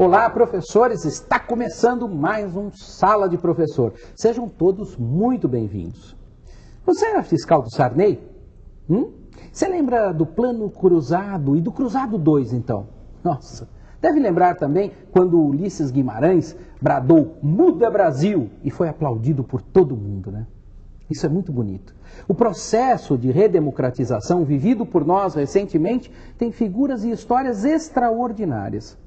Olá, professores! Está começando mais um Sala de Professor. Sejam todos muito bem-vindos. Você é fiscal do Sarney? Você lembra do Plano Cruzado e do Cruzado 2, então? Nossa! Deve lembrar também quando Ulisses Guimarães bradou "Muda Brasil" e foi aplaudido por todo mundo, né? Isso é muito bonito. O processo de redemocratização vivido por nós recentemente tem figuras e histórias extraordinárias.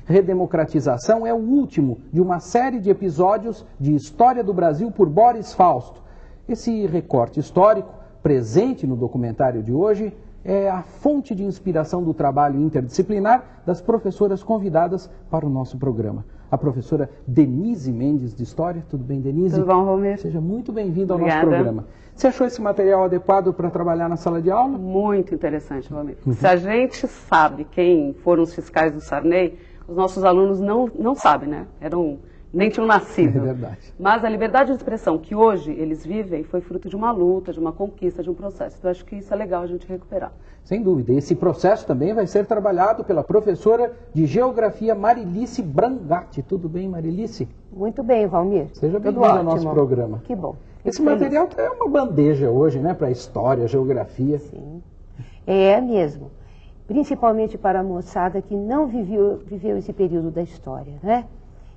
Redemocratização é o último de uma série de episódios de História do Brasil por Boris Fausto. Esse recorte histórico, presente no documentário de hoje, é a fonte de inspiração do trabalho interdisciplinar das professoras convidadas para o nosso programa. A professora Denise Mendes, de História. Tudo bem, Denise? Tudo bom, Romero? Seja muito bem-vindo ao Obrigada. nosso programa. Você achou esse material adequado para trabalhar na sala de aula? Muito interessante, Romero. Se a gente sabe quem foram os fiscais do Sarney, os nossos alunos não sabem, né? Nem tinham nascido. É verdade. Mas a liberdade de expressão que hoje eles vivem foi fruto de uma luta, de uma conquista, de um processo. Então, acho que isso é legal a gente recuperar. Sem dúvida. Esse processo também vai ser trabalhado pela professora de Geografia Marilice Brangatti. Tudo bem, Marilice? Muito bem, Valmir. Seja bem-vindo ao nosso programa. Que bom. Esse material é uma bandeja hoje, né? Para História, Geografia. Sim, é mesmo. Principalmente para a moçada que não viveu esse período da história, né?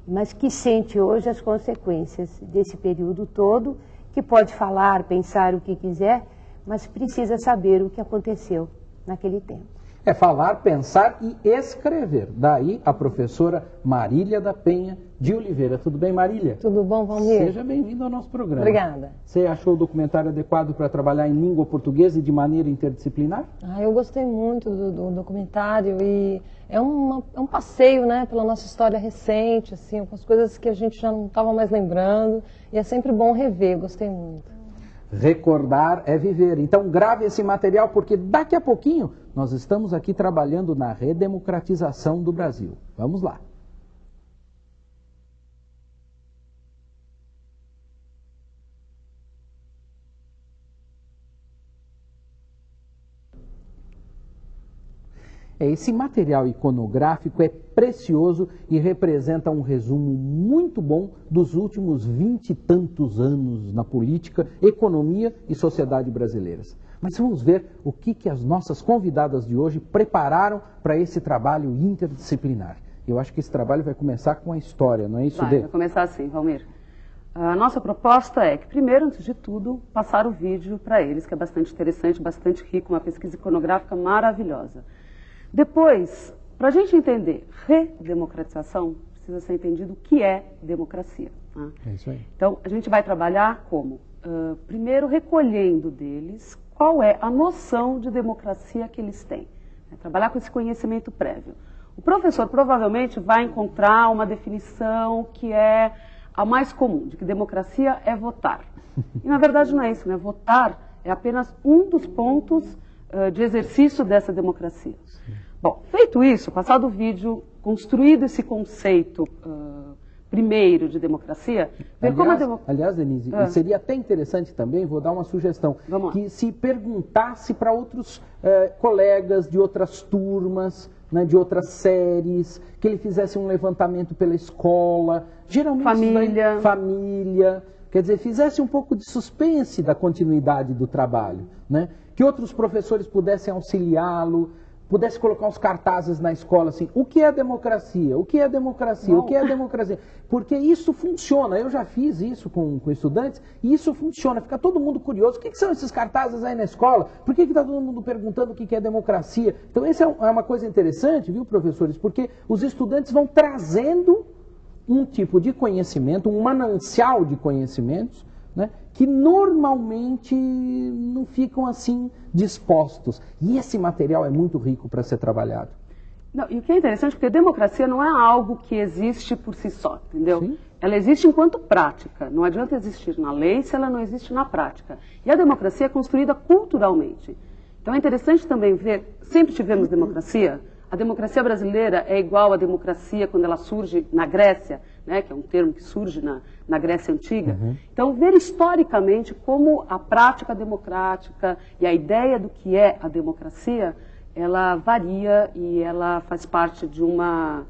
Mas que sente hoje as consequências desse período todo, que pode falar, pensar o que quiser, mas precisa saber o que aconteceu naquele tempo. É falar, pensar e escrever. Daí a professora Marília da Penha de Oliveira. Tudo bem, Marília? Tudo bom, Valmir? Seja bem-vindo ao nosso programa. Obrigada. Você achou o documentário adequado para trabalhar em língua portuguesa e de maneira interdisciplinar? Eu gostei muito do documentário e é um passeio, né, pela nossa história recente, assim, algumas coisas que a gente já não estava mais lembrando e é sempre bom rever, gostei muito. Recordar é viver. Então grave esse material porque daqui a pouquinho nós estamos aqui trabalhando na redemocratização do Brasil. Vamos lá. Esse material iconográfico é precioso e representa um resumo muito bom dos últimos 20 e tantos anos na política, economia e sociedade brasileiras. Mas vamos ver o que as nossas convidadas de hoje prepararam para esse trabalho interdisciplinar. Eu acho que esse trabalho vai começar com a história, não é isso, Dê? Vai começar assim, Valmir. A nossa proposta é que, primeiro, antes de tudo, passar o vídeo para eles, que é bastante interessante, bastante rico, uma pesquisa iconográfica maravilhosa. Depois, para a gente entender redemocratização, precisa ser entendido o que é democracia. Tá? É isso aí. Então, a gente vai trabalhar como? Primeiro, recolhendo deles qual é a noção de democracia que eles têm. Trabalhar com esse conhecimento prévio. O professor provavelmente vai encontrar uma definição que é a mais comum, de que democracia é votar. E, na verdade, não é isso, né? Votar é apenas um dos pontos de exercício dessa democracia. Bom, feito isso, passado o vídeo, construído esse conceito primeiro de democracia, aliás, Denise, seria até interessante também, vou dar uma sugestão, que se perguntasse para outros colegas de outras turmas, né, de outras séries, que ele fizesse um levantamento pela escola, geralmente família, quer dizer, fizesse um pouco de suspense da continuidade do trabalho, né? Que outros professores pudessem auxiliá-lo, pudesse colocar uns cartazes na escola assim, o que é democracia? O que é democracia? Bom. O que é democracia? Porque isso funciona, eu já fiz isso com estudantes, e isso funciona, fica todo mundo curioso, o que são esses cartazes aí na escola? Por que está todo mundo perguntando o que é democracia? Então essa é uma coisa interessante, viu, professores? Porque os estudantes vão trazendo um tipo de conhecimento, um manancial de conhecimentos, né, que normalmente não ficam assim dispostos. E esse material é muito rico para ser trabalhado. Não, e o que é interessante, porque democracia não é algo que existe por si só, entendeu? Sim. Ela existe enquanto prática. Não adianta existir na lei se ela não existe na prática. E a democracia é construída culturalmente. Então é interessante também ver, sempre tivemos democracia. A democracia brasileira é igual à democracia quando ela surge na Grécia, né, que é um termo que surge na Grécia Antiga. Então, ver historicamente como a prática democrática e a ideia do que é a democracia ela varia e ela faz parte de uma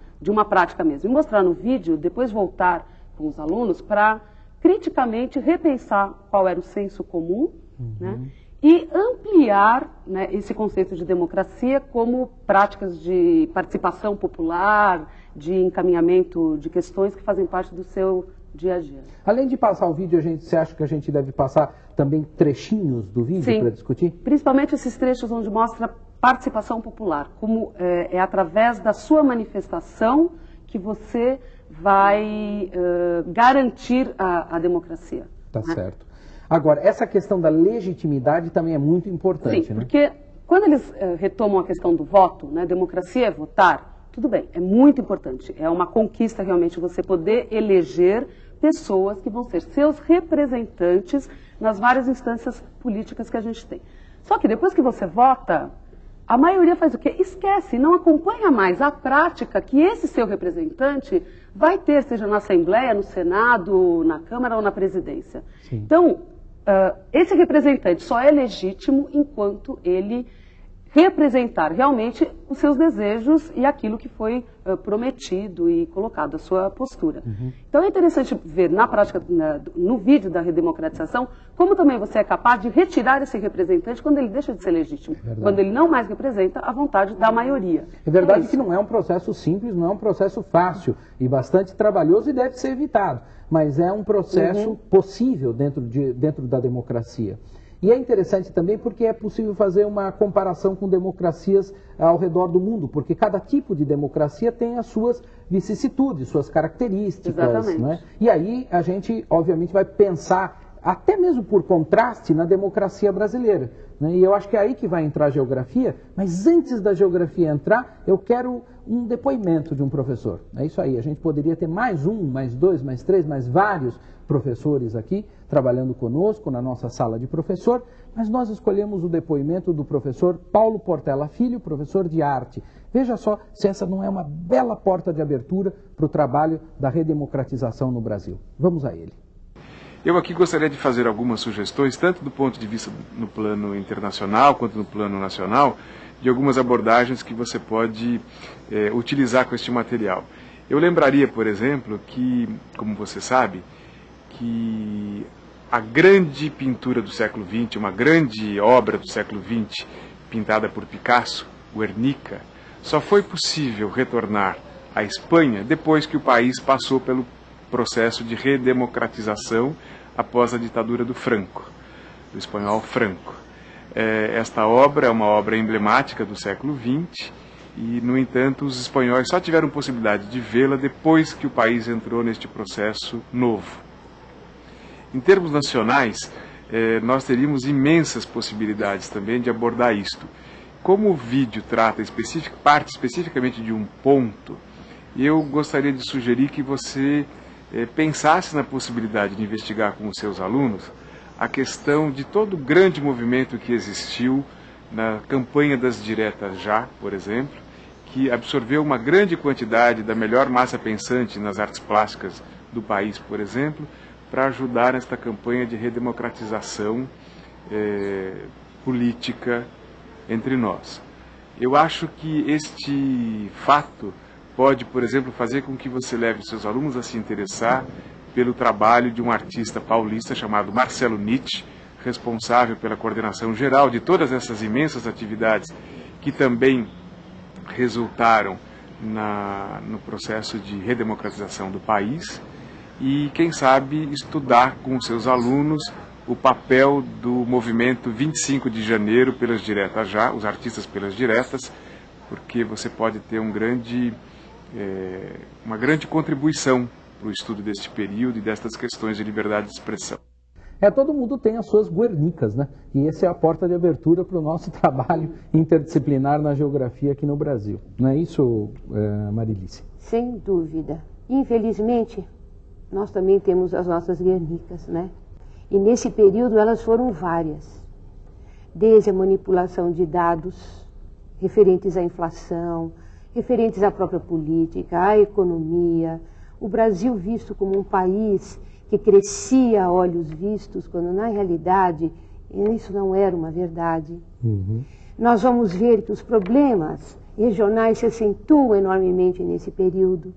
prática mesmo. E mostrar no vídeo, depois voltar com os alunos para criticamente repensar qual era o senso comum, né? E ampliar, né, esse conceito de democracia como práticas de participação popular, de encaminhamento de questões que fazem parte do seu dia a dia. Além de passar o vídeo, você acha que a gente deve passar também trechinhos do vídeo para discutir? Principalmente esses trechos onde mostra participação popular, como é através da sua manifestação que você vai garantir a democracia. Tá certo. Agora, essa questão da legitimidade também é muito importante, Sim, né? porque quando eles retomam a questão do voto, né, democracia é votar, tudo bem, é muito importante. É uma conquista realmente você poder eleger pessoas que vão ser seus representantes nas várias instâncias políticas que a gente tem. Só que depois que você vota, a maioria faz o quê? Esquece, não acompanha mais a prática que esse seu representante vai ter, seja na Assembleia, no Senado, na Câmara ou na Presidência. Sim. Então, esse representante só é legítimo enquanto ele representar realmente os seus desejos e aquilo que foi prometido e colocado, a sua postura. Então é interessante ver na prática, no vídeo da redemocratização, como também você é capaz de retirar esse representante quando ele deixa de ser legítimo, quando ele não mais representa a vontade da maioria. É verdade que não é um processo simples, não é um processo fácil e bastante trabalhoso e deve ser evitado, mas é um processo possível dentro da democracia. E é interessante também porque é possível fazer uma comparação com democracias ao redor do mundo, porque cada tipo de democracia tem as suas vicissitudes, suas características. Né? E aí a gente, obviamente, vai pensar, até mesmo por contraste, na democracia brasileira. Né? E eu acho que é aí que vai entrar a geografia, mas antes da geografia entrar, eu quero um depoimento de um professor. É isso aí, a gente poderia ter mais um, mais dois, mais três, mais vários professores aqui, trabalhando conosco na nossa sala de professor, mas nós escolhemos o depoimento do professor Paulo Portela Filho, professor de arte. Veja só se essa não é uma bela porta de abertura para o trabalho da redemocratização no Brasil. Vamos a ele. Eu aqui gostaria de fazer algumas sugestões, tanto do ponto de vista no plano internacional quanto no plano nacional, de algumas abordagens que você pode utilizar com este material. Eu lembraria, por exemplo, que, como você sabe, que a grande pintura do século XX, uma grande obra do século XX, pintada por Picasso, Guernica, só foi possível retornar à Espanha depois que o país passou pelo processo de redemocratização após a ditadura do Franco, do espanhol Franco. Esta obra é uma obra emblemática do século XX e, no entanto, os espanhóis só tiveram possibilidade de vê-la depois que o país entrou neste processo novo. Em termos nacionais, nós teríamos imensas possibilidades também de abordar isto. Como o vídeo trata parte especificamente de um ponto, eu gostaria de sugerir que você pensasse na possibilidade de investigar com os seus alunos a questão de todo o grande movimento que existiu na campanha das diretas já, por exemplo, que absorveu uma grande quantidade da melhor massa pensante nas artes plásticas do país, por exemplo, para ajudar nesta campanha de redemocratização política entre nós. Eu acho que este fato pode, por exemplo, fazer com que você leve seus alunos a se interessar pelo trabalho de um artista paulista chamado Marcelo Nietzsche, responsável pela coordenação geral de todas essas imensas atividades que também resultaram no processo de redemocratização do país. E, quem sabe, estudar com os seus alunos o papel do movimento 25 de janeiro pelas diretas já, os artistas pelas diretas, porque você pode ter uma grande contribuição para o estudo deste período e destas questões de liberdade de expressão. Todo mundo tem as suas Guernicas, né? E essa é a porta de abertura para o nosso trabalho interdisciplinar na geografia aqui no Brasil. Não é isso, Marilice? Sem dúvida. Infelizmente, nós também temos as nossas Guernicas, né? E nesse período elas foram várias. Desde a manipulação de dados referentes à inflação, referentes à própria política, à economia, o Brasil visto como um país que crescia a olhos vistos, quando na realidade isso não era uma verdade. Nós vamos ver que os problemas regionais se acentuam enormemente nesse período,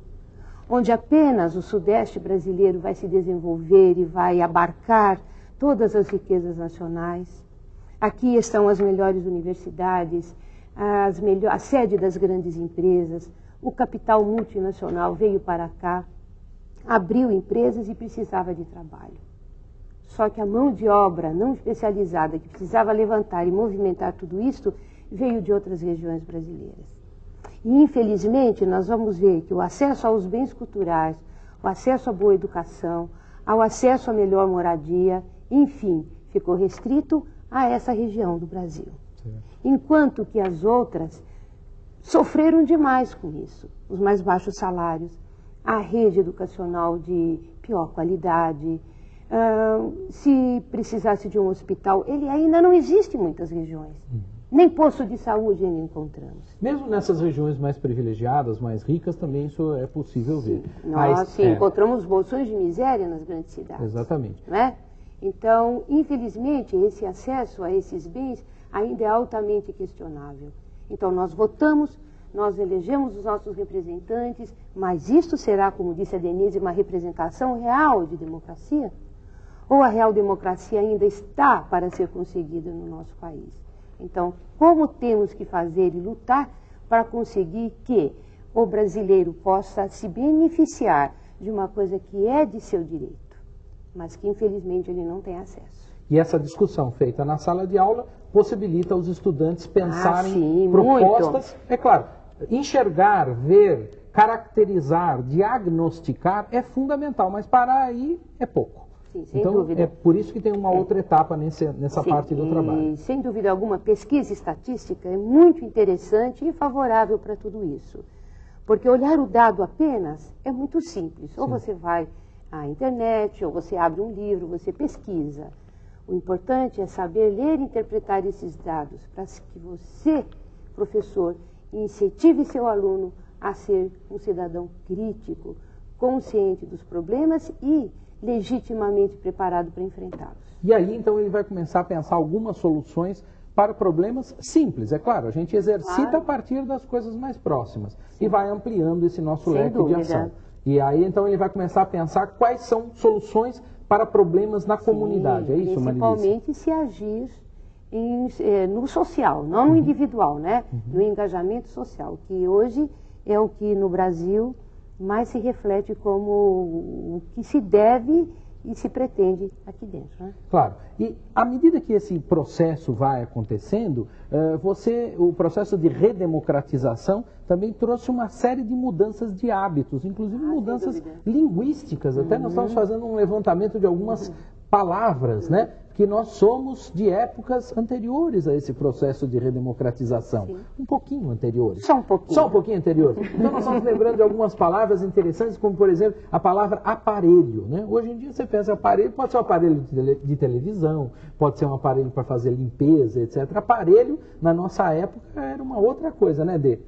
onde apenas o sudeste brasileiro vai se desenvolver e vai abarcar todas as riquezas nacionais. Aqui estão as melhores universidades, a sede das grandes empresas, o capital multinacional veio para cá, abriu empresas e precisava de trabalho. Só que a mão de obra não especializada que precisava levantar e movimentar tudo isso veio de outras regiões brasileiras. E, infelizmente, nós vamos ver que o acesso aos bens culturais, o acesso à boa educação, ao acesso à melhor moradia, enfim, ficou restrito a essa região do Brasil. Enquanto que as outras sofreram demais com isso. Os mais baixos salários, a rede educacional de pior qualidade. Se precisasse de um hospital, ele ainda não existe em muitas regiões. Nem posto de saúde ainda encontramos. Mesmo nessas regiões mais privilegiadas, mais ricas, também isso é possível ver. Nós encontramos bolsões de miséria nas grandes cidades. Exatamente. Não é? Então, infelizmente, esse acesso a esses bens ainda é altamente questionável. Então, nós votamos, nós elegemos os nossos representantes, mas isto será, como disse a Denise, uma representação real de democracia? Ou a real democracia ainda está para ser conseguida no nosso país? Então, como temos que fazer e lutar para conseguir que o brasileiro possa se beneficiar de uma coisa que é de seu direito, mas que infelizmente ele não tem acesso. E essa discussão feita na sala de aula possibilita os estudantes pensarem sim, propostas, muito. é claro, enxergar, ver, caracterizar, diagnosticar é fundamental, mas parar aí é pouco. Sim, sem então, dúvida. é por isso que tem uma outra etapa nessa Sim, parte do trabalho. Sem dúvida alguma, pesquisa estatística é muito interessante e favorável para tudo isso. Porque olhar o dado apenas é muito simples. Ou você vai à internet, ou você abre um livro, você pesquisa. O importante é saber ler e interpretar esses dados para que você, professor, incentive seu aluno a ser um cidadão crítico, consciente dos problemas e legitimamente preparado para enfrentá-los. E aí, então, ele vai começar a pensar algumas soluções para problemas simples. É claro, a gente exercita a partir das coisas mais próximas e vai ampliando esse nosso leque de ação. E aí, então, ele vai começar a pensar quais são soluções para problemas na comunidade. É isso, Marilise? Principalmente se agir no social, não no individual, né? No engajamento social, que hoje é o que no Brasil mais se reflete como o que se deve e se pretende aqui dentro, né? Claro. E à medida que esse processo vai acontecendo, o processo de redemocratização também trouxe uma série de mudanças de hábitos, inclusive mudanças linguísticas. Até nós estamos fazendo um levantamento de algumas palavras, né? Que nós somos de épocas anteriores a esse processo de redemocratização. Sim. Um pouquinho anteriores. Só um pouquinho. Só um pouquinho anteriores. Então nós estamos lembrando de algumas palavras interessantes, como por exemplo a palavra aparelho, né? Hoje em dia você pensa aparelho, pode ser um aparelho de televisão, pode ser um aparelho para fazer limpeza, etc. Aparelho, na nossa época, era uma outra coisa, né, Dê?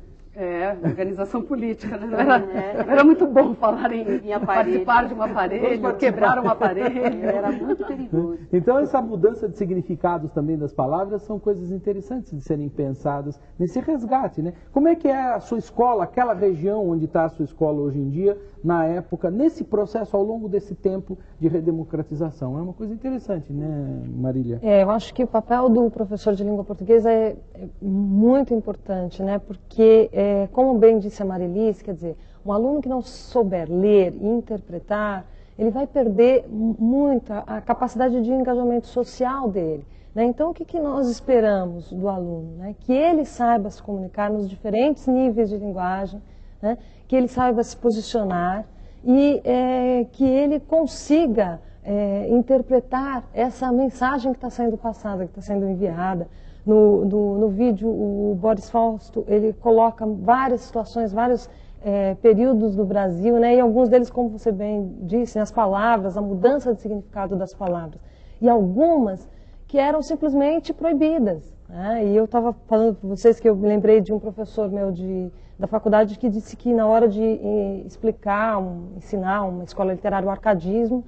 Organização política, né? Não era muito bom falar em participar de um aparelho, quebrar um aparelho. Era muito perigoso. Então, essa mudança de significados também das palavras são coisas interessantes de serem pensadas nesse resgate, né? Como é que é a sua escola, aquela região onde está a sua escola hoje em dia, na época, nesse processo, ao longo desse tempo de redemocratização? É uma coisa interessante, né, Marília? Eu acho que o papel do professor de língua portuguesa é muito importante, né? Porque, como bem disse a Marilise, quer dizer, um aluno que não souber ler e interpretar, ele vai perder muito a capacidade de engajamento social dele, né? Então, o que nós esperamos do aluno? Né? Que ele saiba se comunicar nos diferentes níveis de linguagem, né? Que ele saiba se posicionar e que ele consiga interpretar essa mensagem que está sendo passada, que está sendo enviada. No vídeo, o Boris Fausto, ele coloca várias situações, vários períodos do Brasil, né? E alguns deles, como você bem disse, as palavras, a mudança de significado das palavras. E algumas que eram simplesmente proibidas, né? E eu estava falando para vocês que eu me lembrei de um professor meu da faculdade que disse que na hora de ensinar uma escola literária, o arcadismo,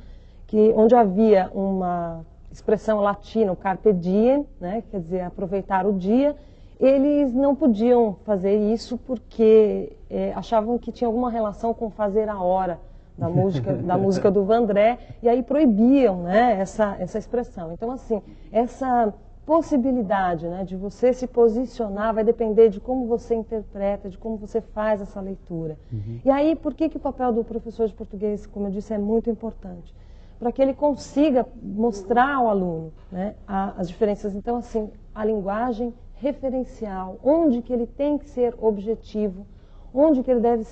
onde havia uma expressão latina, o carpe diem, né, quer dizer, aproveitar o dia, eles não podiam fazer isso porque achavam que tinha alguma relação com fazer a hora da música do Vandré, e aí proibiam, né, essa expressão. Então, assim, essa possibilidade, né, de você se posicionar vai depender de como você interpreta, de como você faz essa leitura. E aí, por que o papel do professor de português, como eu disse, é muito importante? Para que ele consiga mostrar ao aluno, né, as diferenças. Então, assim, a linguagem referencial, onde que ele tem que ser objetivo, onde que ele deve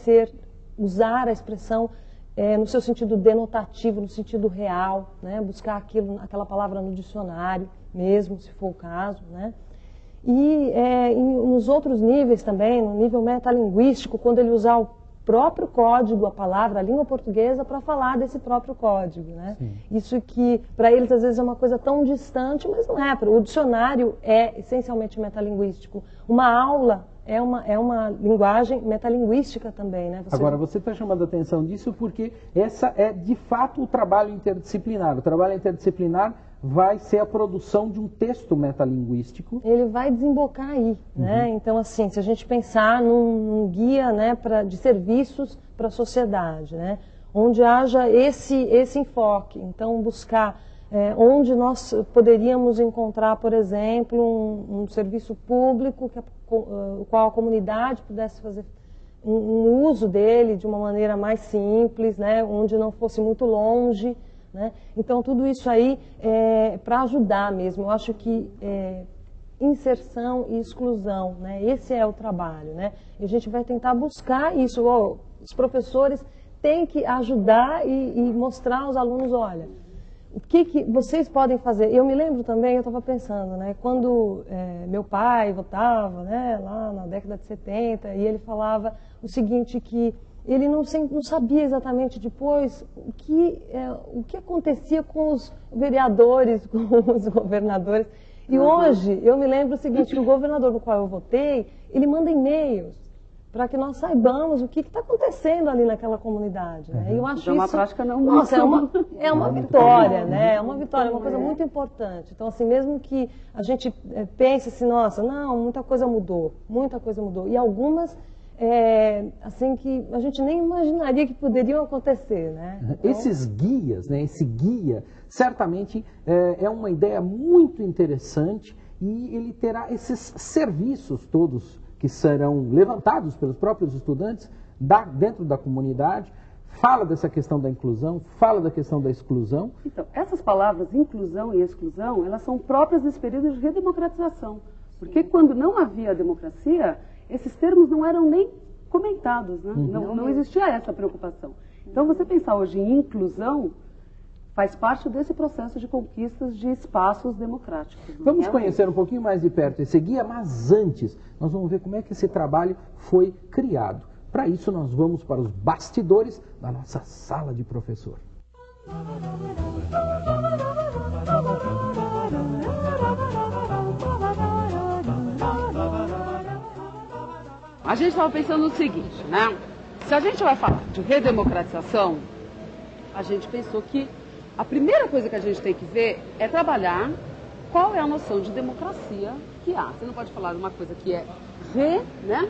usar a expressão no seu sentido denotativo, no sentido real, né, buscar aquela palavra no dicionário mesmo, se for o caso, né? E nos outros níveis também, no nível metalinguístico, quando ele usar o próprio código, a palavra, a língua portuguesa, para falar desse próprio código, né? Isso que, para eles, às vezes é uma coisa tão distante, mas não é. O dicionário é essencialmente metalinguístico. Uma aula é uma linguagem metalinguística também, né? Agora, você está chamando a atenção disso porque essa é, de fato, o trabalho interdisciplinar. O trabalho interdisciplinar vai ser a produção de um texto metalinguístico. Ele vai desembocar aí, né? Então, assim, se a gente pensar num guia, né, de serviços para a sociedade, né, onde haja esse enfoque, então buscar onde nós poderíamos encontrar, por exemplo, um serviço público o qual a comunidade pudesse fazer um uso dele de uma maneira mais simples, né, onde não fosse muito longe, né? Então, tudo isso aí é para ajudar mesmo. Eu acho que inserção e exclusão, né? Esse é o trabalho, né? E a gente vai tentar buscar isso. Os professores têm que ajudar e mostrar aos alunos, olha, o que vocês podem fazer. Eu me lembro também, eu estava pensando, né? Quando meu pai votava, né, lá na década de 70, e ele falava o seguinte, que ele não sabia exatamente depois o que acontecia com os vereadores, com os governadores. E hoje, eu me lembro o seguinte, que o governador no qual eu votei, ele manda e-mails para que nós saibamos o que está acontecendo ali naquela comunidade. Né? E eu acho é uma prática não nossa, é uma vitória, né? É uma vitória, é uma coisa muito importante. Então, assim, mesmo que a gente pense assim, nossa, não, muita coisa mudou. E algumas assim que a gente nem imaginaria que poderiam acontecer, né? Então, esses guias, né? Esse guia, certamente é uma ideia muito interessante e ele terá esses serviços todos que serão levantados pelos próprios estudantes dentro da comunidade. Fala dessa questão da inclusão, fala da questão da exclusão. Então, essas palavras inclusão e exclusão, elas são próprias desse período de redemocratização. Porque quando não havia democracia, esses termos não eram nem comentados, né? Não existia essa preocupação. Então, você pensar hoje em inclusão faz parte desse processo de conquistas de espaços democráticos. Vamos conhecer um pouquinho mais de perto esse guia, mas antes nós vamos ver como é que esse trabalho foi criado. Para isso, nós vamos para os bastidores da nossa sala de professor. A gente estava pensando no seguinte, né? Se a gente vai falar de redemocratização, a gente pensou que a primeira coisa que a gente tem que ver é trabalhar qual é a noção de democracia que há. Você não pode falar uma coisa que é né?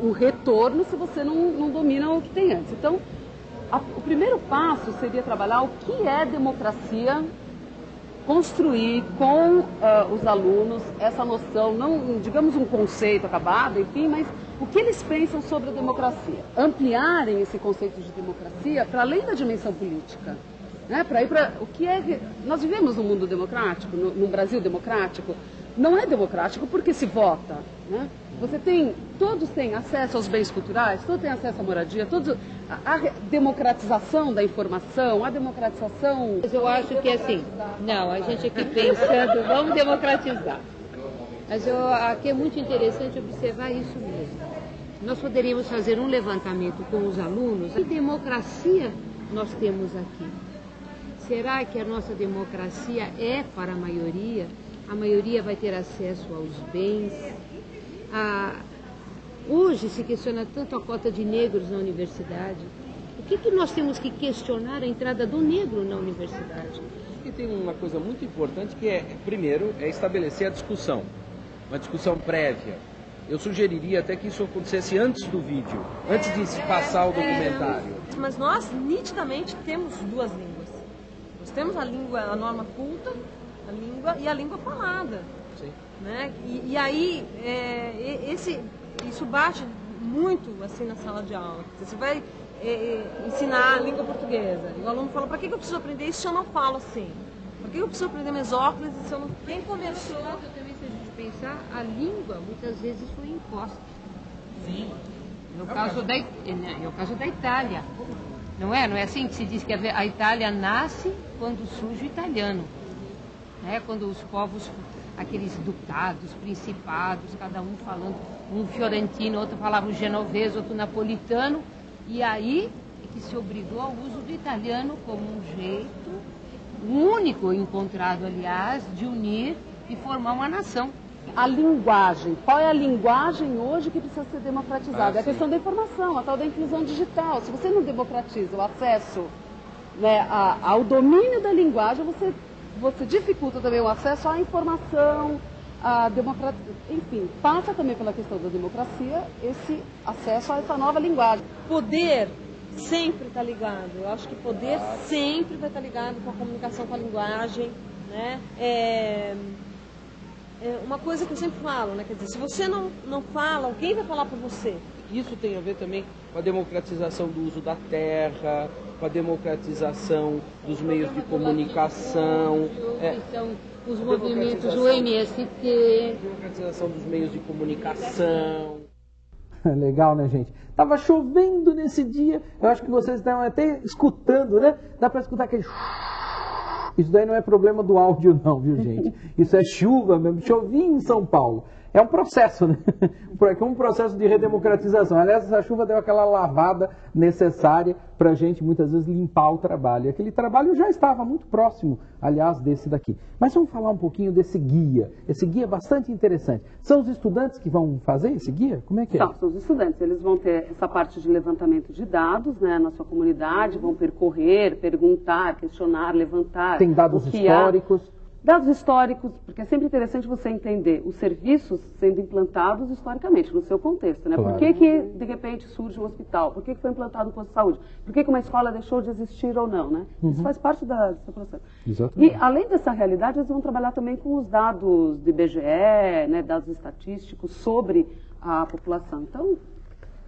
Um retorno se você não domina o que tem antes. Então, o primeiro passo seria trabalhar o que é democracia, construir com os alunos essa noção, não digamos um conceito acabado, enfim, mas o que eles pensam sobre a democracia. Ampliarem esse conceito de democracia para além da dimensão política. Né, para ir para o que é. Nós vivemos num mundo democrático, num Brasil democrático. Não é democrático porque se vota. Né? Todos têm acesso aos bens culturais, todos têm acesso à moradia, a democratização da informação, a democratização. Mas eu acho que assim, não, a gente aqui pensando, vamos democratizar. Mas aqui é muito interessante observar isso mesmo. Nós poderíamos fazer um levantamento com os alunos. Que democracia nós temos aqui? Será que a nossa democracia é para a maioria? A maioria vai ter acesso aos bens? Hoje se questiona tanto a cota de negros na universidade. O que nós temos que questionar a entrada do negro na universidade? E tem uma coisa muito importante que primeiro, é estabelecer a discussão. uma discussão prévia. Eu sugeriria até que isso acontecesse antes do vídeo, antes de se passar o documentário. Mas nós, nitidamente, temos duas línguas. Nós temos a língua, a norma culta, a língua e a língua falada. Sim. Né? E aí, isso bate muito assim na sala de aula. Você vai ensinar a língua portuguesa. E o aluno fala, para que eu preciso aprender isso se eu não falo assim? Por que eu preciso aprender mesóclises se eu não... Quem começou, também, se a gente pensar, a língua muitas vezes foi imposta. Sim. No caso da Itália. Não é assim que se diz que a Itália nasce quando surge o italiano. Né? Quando os povos, aqueles ducados, principados, cada um falando, um fiorentino, outro falava o genovês, outro napolitano. E aí é que se obrigou ao uso do italiano como um jeito único encontrado, aliás, de unir e formar uma nação. A linguagem, qual é a linguagem hoje que precisa ser democratizada? É a questão da informação, a tal da inclusão digital. Se você não democratiza o acesso, né, ao domínio da linguagem, você dificulta também o acesso à informação, à democracia. Enfim, passa também pela questão da democracia esse acesso a essa nova linguagem. Poder sempre está ligado. Eu acho que poder sempre vai estar ligado com a comunicação com a linguagem, né? É uma coisa que eu sempre falo, né? Quer dizer, se você não fala, alguém vai falar por você. Isso tem a ver também com a democratização do uso da terra, com a democratização dos meios de comunicação. Os movimentos, o MST. Democratização dos meios de comunicação. Legal, né, gente? Tava chovendo nesse dia. Eu acho que vocês estão até escutando, né? Dá para escutar aquele... Isso daí não é problema do áudio não, viu, gente? Isso é chuva mesmo. Chovinha em São Paulo. É um processo, né? É um processo de redemocratização. Aliás, essa chuva deu aquela lavada necessária para a gente, muitas vezes, limpar o trabalho. E aquele trabalho já estava muito próximo, aliás, desse daqui. Mas vamos falar um pouquinho desse guia. Esse guia é bastante interessante. São os estudantes que vão fazer esse guia? Como é que é? São os estudantes. Eles vão ter essa parte de levantamento de dados, né, na sua comunidade, vão percorrer, perguntar, questionar, levantar. Tem dados históricos. Dados históricos, porque é sempre interessante você entender os serviços sendo implantados historicamente, no seu contexto, né? Claro. Por que, de repente, surge um hospital? Por que foi implantado um posto de saúde? Por que uma escola deixou de existir ou não, né? Isso faz parte do seu processo. Exatamente. E, além dessa realidade, eles vão trabalhar também com os dados do IBGE, né, dados estatísticos sobre a população. Então,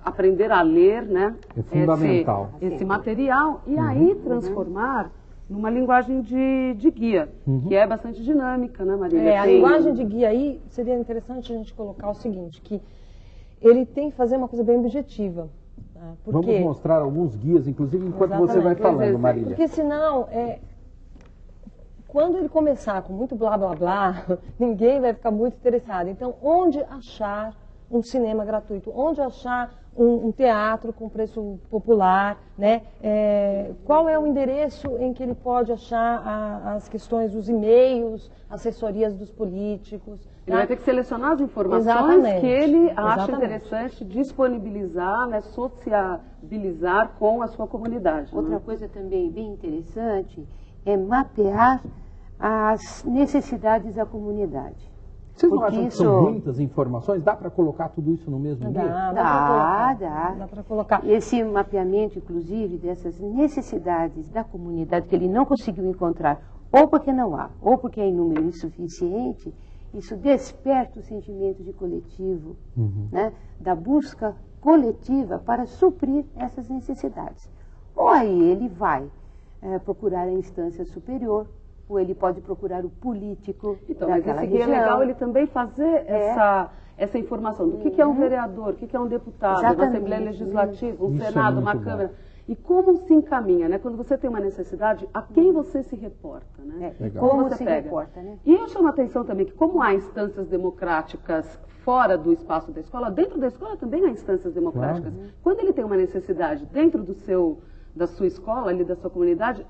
aprender a ler, né? É fundamental. Esse material e aí transformar numa linguagem de guia, que é bastante dinâmica, né, Marília? A linguagem de guia aí, seria interessante a gente colocar o seguinte, que ele tem que fazer uma coisa bem objetiva. Tá? Vamos mostrar alguns guias, inclusive, enquanto você vai falando, Marília. Porque senão, quando ele começar com muito blá, blá, blá, ninguém vai ficar muito interessado. Então, onde achar um cinema gratuito? Onde achar um teatro com preço popular, né? Qual é o endereço em que ele pode achar as questões, os e-mails, assessorias dos políticos? Ele vai ter que selecionar as informações que ele acha interessante disponibilizar, né, sociabilizar com a sua comunidade. Outra coisa também bem interessante é mapear as necessidades da comunidade. Vocês não acham que são muitas informações? Dá para colocar tudo isso no mesmo guia? Dá para colocar. Esse mapeamento, inclusive, dessas necessidades da comunidade que ele não conseguiu encontrar, ou porque não há, ou porque é em número insuficiente, isso desperta o sentimento de coletivo, né, da busca coletiva para suprir essas necessidades. Ou aí ele vai procurar a instância superior, ou ele pode procurar o político daquela região. É legal ele também fazer essa informação do que é um vereador, o que é um deputado, uma Assembleia Legislativa, um Senado, uma Câmara. E como se encaminha, né? Quando você tem uma necessidade, a quem você se reporta, né? Como você reporta, né? E eu chamo a atenção também que como há instâncias democráticas fora do espaço da escola, dentro da escola também há instâncias democráticas. Quando ele tem uma necessidade dentro da sua escola, ali da sua comunidade,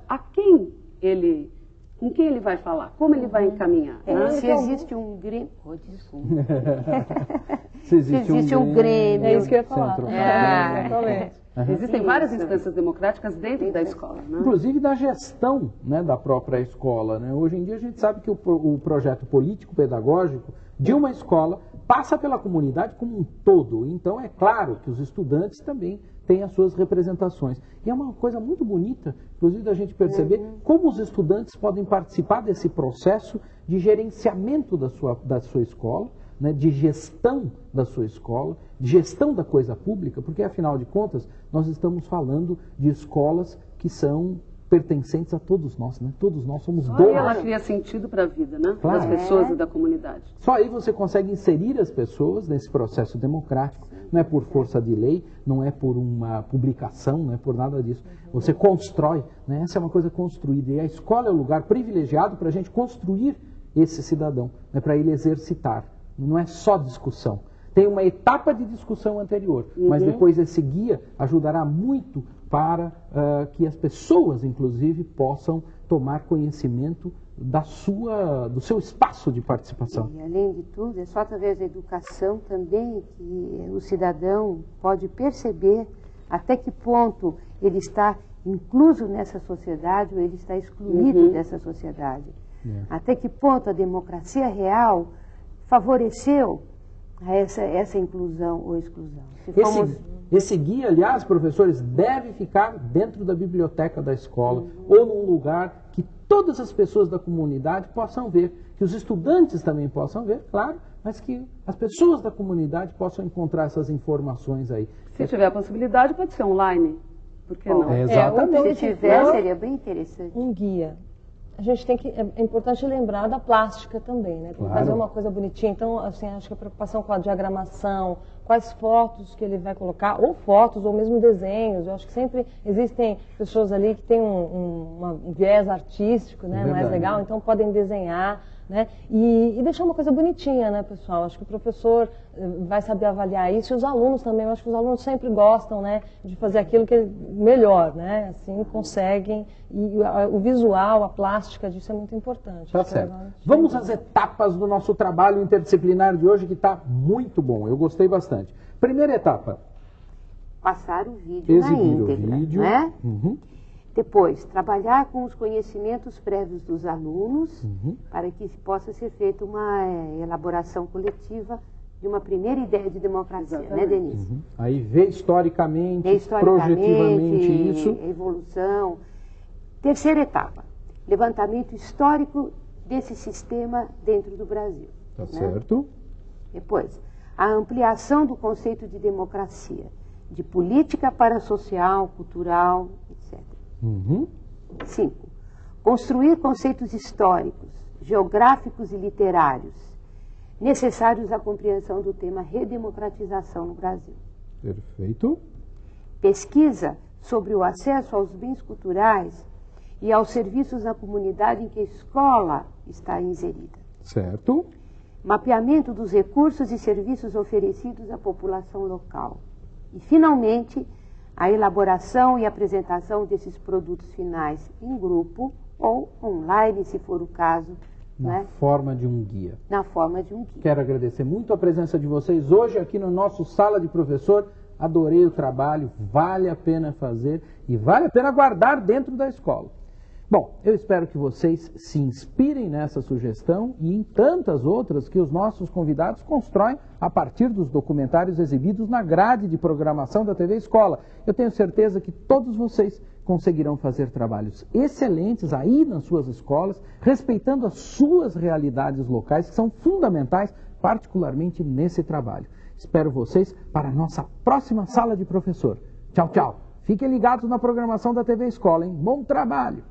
com quem ele vai falar? Como ele vai encaminhar? Se existe um Grêmio... desculpa. Se existe um Grêmio... É isso que eu ia falar. Existem várias instâncias democráticas dentro da escola. Né? Inclusive da gestão, né, da própria escola. Né? Hoje em dia a gente sabe que o projeto político-pedagógico de uma escola passa pela comunidade como um todo. Então é claro que os estudantes também têm as suas representações. E é uma coisa muito bonita, inclusive, da gente perceber como os estudantes podem participar desse processo de gerenciamento da sua escola, né, de gestão da sua escola, de gestão da coisa pública, porque afinal de contas nós estamos falando de escolas que são pertencentes a todos nós, né? Todos nós somos donos. E ela cria sentido para a vida, né? Claro. Das pessoas e da comunidade. Só aí você consegue inserir as pessoas nesse processo democrático. Não é por força de lei, não é por uma publicação, não é por nada disso. Você constrói, né? Essa é uma coisa construída. E a escola é o lugar privilegiado para a gente construir esse cidadão, né? Para ele exercitar. Não é só discussão. Tem uma etapa de discussão anterior, mas depois esse guia ajudará muito para que as pessoas, inclusive, possam tomar conhecimento do seu espaço de participação. E, além de tudo, é só através da educação também que o cidadão pode perceber até que ponto ele está incluso nessa sociedade ou ele está excluído dessa sociedade. Até que ponto a democracia real favoreceu essa inclusão ou exclusão. Esse guia, aliás, professores, deve ficar dentro da biblioteca da escola ou num lugar que todas as pessoas da comunidade possam ver, que os estudantes também possam ver, claro, mas que as pessoas da comunidade possam encontrar essas informações aí. Se tiver a possibilidade, pode ser online. Por que não? Exatamente. Se tiver, seria bem interessante. Um guia. A gente tem que, é importante lembrar da plástica também, né? Tem que fazer uma coisa bonitinha. Então, assim, acho que a preocupação com a diagramação, quais fotos que ele vai colocar, ou fotos, ou mesmo desenhos. Eu acho que sempre existem pessoas ali que têm um viés artístico, né? Mais legal, então podem desenhar, né? E deixar uma coisa bonitinha, né, pessoal? Acho que o professor vai saber avaliar isso e os alunos também. Eu acho que os alunos sempre gostam, né, de fazer aquilo que é melhor, né? Assim, conseguem. E o visual, a plástica disso é muito importante. Tá certo. Vamos às etapas do nosso trabalho interdisciplinar de hoje, que está muito bom. Eu gostei bastante. Primeira etapa. Passar o vídeo na íntegra, né? Depois, trabalhar com os conhecimentos prévios dos alunos para que possa ser feita uma elaboração coletiva de uma primeira ideia de democracia, né, Denise? Aí ver historicamente, projetivamente isso. Evolução. Terceira etapa, levantamento histórico desse sistema dentro do Brasil. Tá certo. Depois, a ampliação do conceito de democracia, de política para social, cultural, etc. 5. Construir conceitos históricos, geográficos e literários necessários à compreensão do tema redemocratização no Brasil. Perfeito. Pesquisa sobre o acesso aos bens culturais e aos serviços na comunidade em que a escola está inserida. Certo. Mapeamento dos recursos e serviços oferecidos à população local. E, finalmente, a elaboração e apresentação desses produtos finais em grupo ou online, se for o caso. Na forma de um guia. Na forma de um guia. Quero agradecer muito a presença de vocês hoje aqui no nosso Sala de Professor. Adorei o trabalho, vale a pena fazer e vale a pena guardar dentro da escola. Bom, eu espero que vocês se inspirem nessa sugestão e em tantas outras que os nossos convidados constroem a partir dos documentários exibidos na grade de programação da TV Escola. Eu tenho certeza que todos vocês conseguirão fazer trabalhos excelentes aí nas suas escolas, respeitando as suas realidades locais, que são fundamentais, particularmente nesse trabalho. Espero vocês para a nossa próxima Sala de Professor. Tchau, tchau. Fiquem ligados na programação da TV Escola, hein? Bom trabalho!